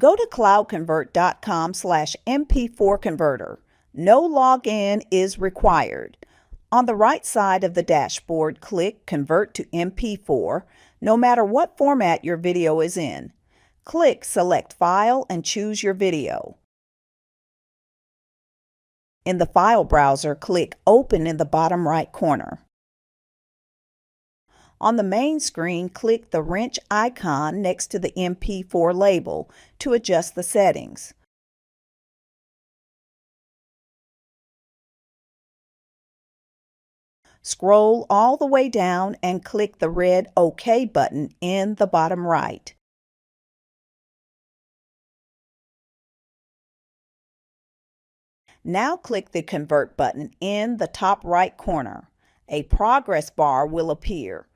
Go to cloudconvert.com/MP4 converter. No login is required. On the right side of the dashboard, click Convert to MP4, no matter what format your video is in. Click Select File and choose your video. In the file browser, click Open in the bottom right corner. On the main screen, click the wrench icon next to the MP4 label to adjust the settings. Scroll all the way down and click the red OK button in the bottom right. Now click the Convert button in the top right corner. A progress bar will appear.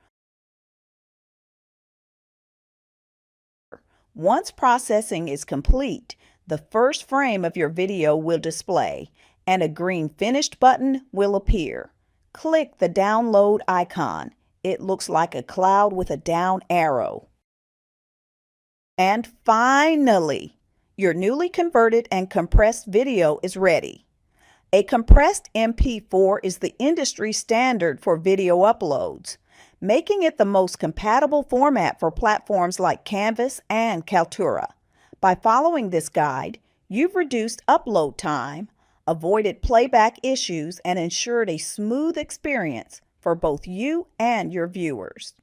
Once processing is complete, the first frame of your video will display and a green Finished button will appear. Click the download icon. It looks like a cloud with a down arrow. And finally, your newly converted and compressed video is ready. A compressed MP4 is the industry standard for video uploads, making it the most compatible format for platforms like Canvas and Kaltura. By following this guide, you've reduced upload time, avoided playback issues, and ensured a smooth experience for both you and your viewers.